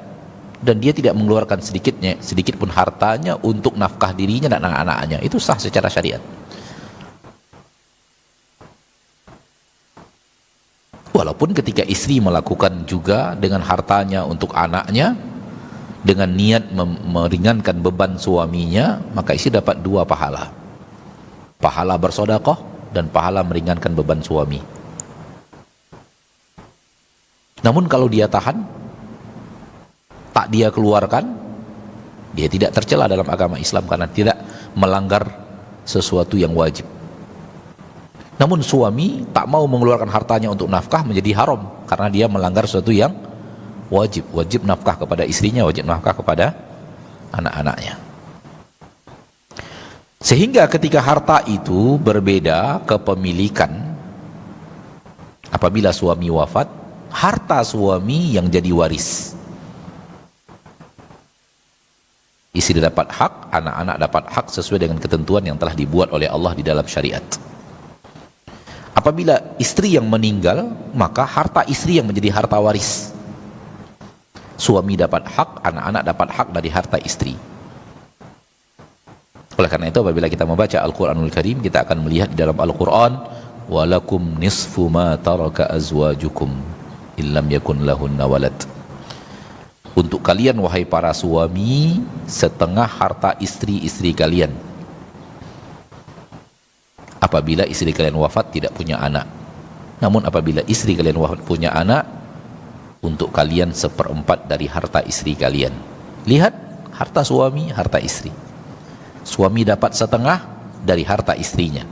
Dan dia tidak mengeluarkan sedikit pun hartanya untuk nafkah dirinya dan anak-anaknya. Itu sah secara syariat. Walaupun ketika istri melakukan juga dengan hartanya untuk anaknya, dengan niat meringankan beban suaminya, maka istri dapat dua pahala. Pahala bersedekah dan pahala meringankan beban suami. Namun kalau dia tahan, tak dia keluarkan, dia tidak tercela dalam agama Islam karena tidak melanggar sesuatu yang wajib. Namun suami tak mau mengeluarkan hartanya untuk nafkah, menjadi haram karena dia melanggar sesuatu yang wajib. Wajib nafkah kepada istrinya, wajib nafkah kepada anak-anaknya. Sehingga ketika harta itu berbeda kepemilikan, apabila suami wafat, harta suami yang jadi waris. Istri dapat hak, anak-anak dapat hak sesuai dengan ketentuan yang telah dibuat oleh Allah di dalam syariat. Apabila istri yang meninggal, maka harta istri yang menjadi harta waris. Suami dapat hak, anak-anak dapat hak dari harta istri. Oleh karena itu apabila kita membaca Al-Quranul Karim, kita akan melihat di dalam Al-Quran, walakum nisfu ma taraka azwajukum illam yakun lahunna walad. Untuk kalian wahai para suami, setengah harta istri-istri kalian apabila istri kalian wafat tidak punya anak. Namun apabila istri kalian wafat punya anak, untuk kalian seperempat dari harta istri kalian. Lihat, harta suami, harta istri. Suami dapat setengah dari harta istrinya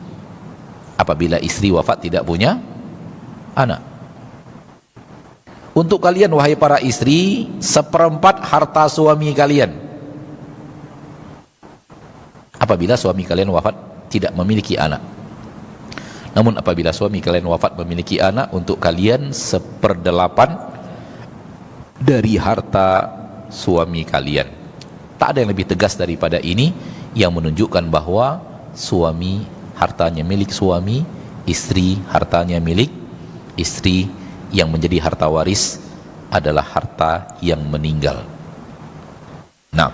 apabila istri wafat tidak punya anak. Untuk kalian wahai para istri, seperempat harta suami kalian apabila suami kalian wafat tidak memiliki anak. Namun apabila suami kalian wafat memiliki anak, untuk kalian seperdelapan dari harta suami kalian. Tak ada yang lebih tegas daripada ini, yang menunjukkan bahwa suami hartanya milik suami, istri hartanya milik istri, yang menjadi harta waris adalah harta yang meninggal. Nah,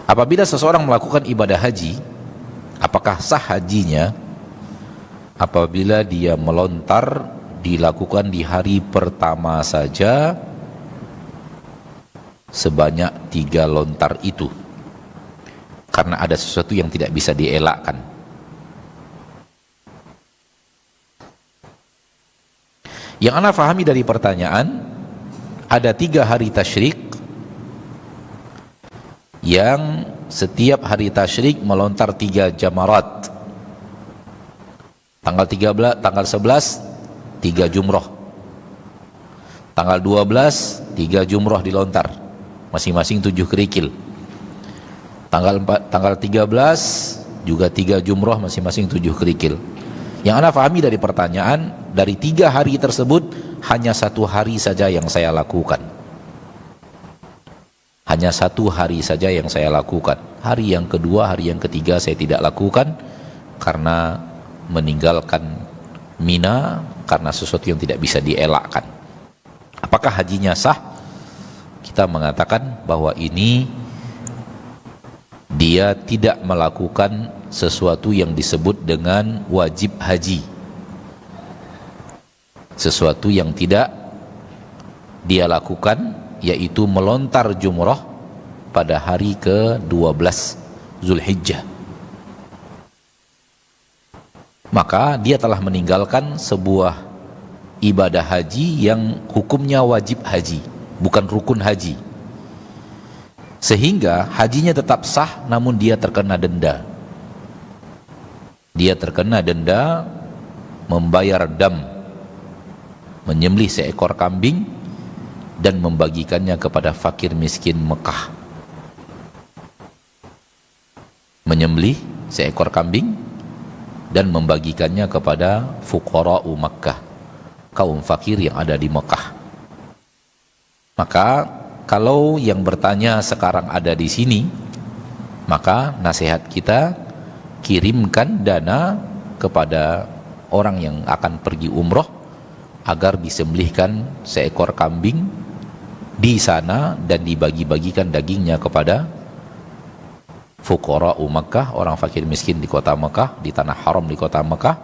Apabila seseorang melakukan ibadah haji, apakah sah hajinya apabila dia melontar dilakukan di hari pertama saja sebanyak 3 lontar itu, karena ada sesuatu yang tidak bisa dielakkan. Yang ana fahami dari pertanyaan, ada 3 hari tasyrik yang setiap hari tasyrik melontar 3 jamarat. Tanggal 13, tanggal 11 3 jumroh, tanggal 12 3 jumroh dilontar, masing-masing 7 kerikil. Tanggal 13 juga 3 jumroh, masing-masing 7 kerikil. Yang ana fahami dari pertanyaan, dari 3 hari tersebut hanya 1 hari saja yang saya lakukan. Hanya 1 hari saja yang saya lakukan. Hari yang kedua, hari yang ketiga saya tidak lakukan karena meninggalkan Mina karena sesuatu yang tidak bisa dielakkan. Apakah hajinya sah? Kita mengatakan bahwa ini dia tidak melakukan sesuatu yang disebut dengan wajib haji. Sesuatu yang tidak dia lakukan, yaitu melontar jumrah pada hari ke-12 Zulhijjah. Maka dia telah meninggalkan sebuah ibadah haji yang hukumnya wajib haji, bukan rukun haji. Sehingga hajinya tetap sah, namun dia terkena denda. Dia terkena denda membayar dam, menyembelih seekor kambing dan membagikannya kepada fakir miskin Mekah. Menyembelih seekor kambing dan membagikannya kepada fuqara'u Makkah, kaum fakir yang ada di Mekah. Maka kalau yang bertanya sekarang ada di sini, maka nasihat kita, kirimkan dana kepada orang yang akan pergi umroh agar disembelihkan seekor kambing di sana dan dibagi-bagikan dagingnya kepada fuqara'u Makkah, orang fakir miskin di kota Mekah, di tanah haram di kota Mekah.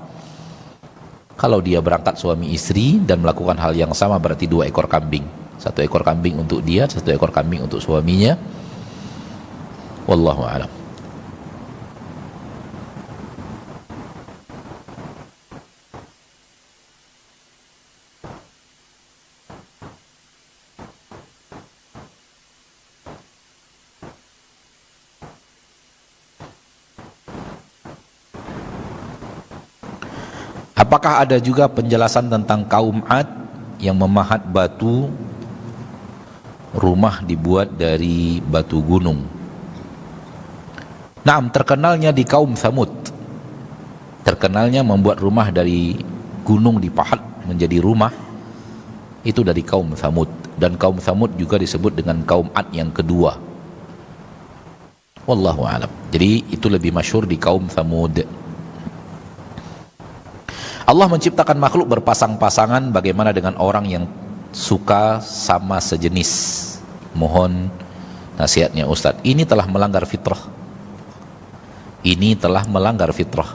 Kalau dia berangkat suami istri dan melakukan hal yang sama, berarti 2 ekor kambing. 1 ekor kambing untuk dia, 1 ekor kambing untuk suaminya. Wallahu a'lam. Apakah ada juga penjelasan tentang kaum Ad yang memahat batu, rumah dibuat dari batu gunung? Naam, terkenalnya di kaum Tsamud. Terkenalnya membuat rumah dari gunung dipahat menjadi rumah, itu dari kaum Tsamud. Dan kaum Tsamud juga disebut dengan kaum Ad yang kedua. Wallahu a'lam. Jadi itu lebih masyhur di kaum Tsamud. Allah menciptakan makhluk berpasang-pasangan, bagaimana dengan orang yang suka sama sejenis? Mohon nasihatnya Ustaz. Ini telah melanggar fitrah. Ini telah melanggar fitrah.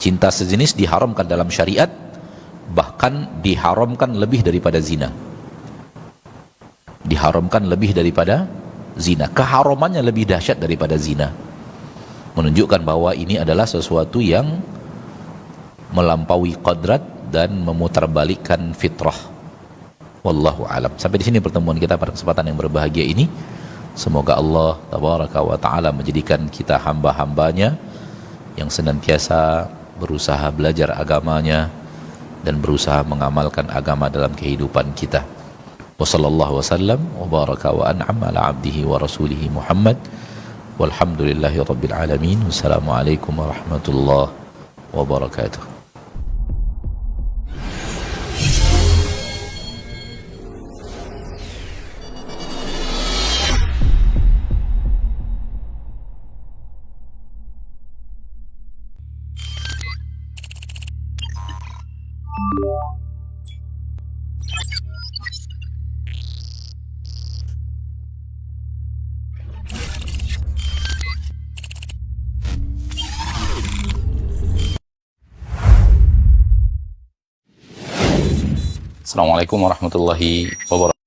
Cinta sejenis diharamkan dalam syariat, bahkan diharamkan lebih daripada zina. Diharamkan lebih daripada zina. Keharamannya lebih dahsyat daripada zina. Menunjukkan bahwa ini adalah sesuatu yang melampaui qadrat dan memutarbalikkan fitrah. Wallahu alam. Sampai di sini pertemuan kita pada kesempatan yang berbahagia ini. Semoga Allah tabaraka wa taala menjadikan kita hamba-hambanya yang senantiasa berusaha belajar agamanya dan berusaha mengamalkan agama dalam kehidupan kita. Wa sallallahu wasallam wa baraka wa an'ama ala abdihi wa rasulihi Muhammad. Walhamdulillahi rabbil alamin. Wassalamualaikum warahmatullahi wabarakatuh. Assalamualaikum warahmatullahi wabarakatuh.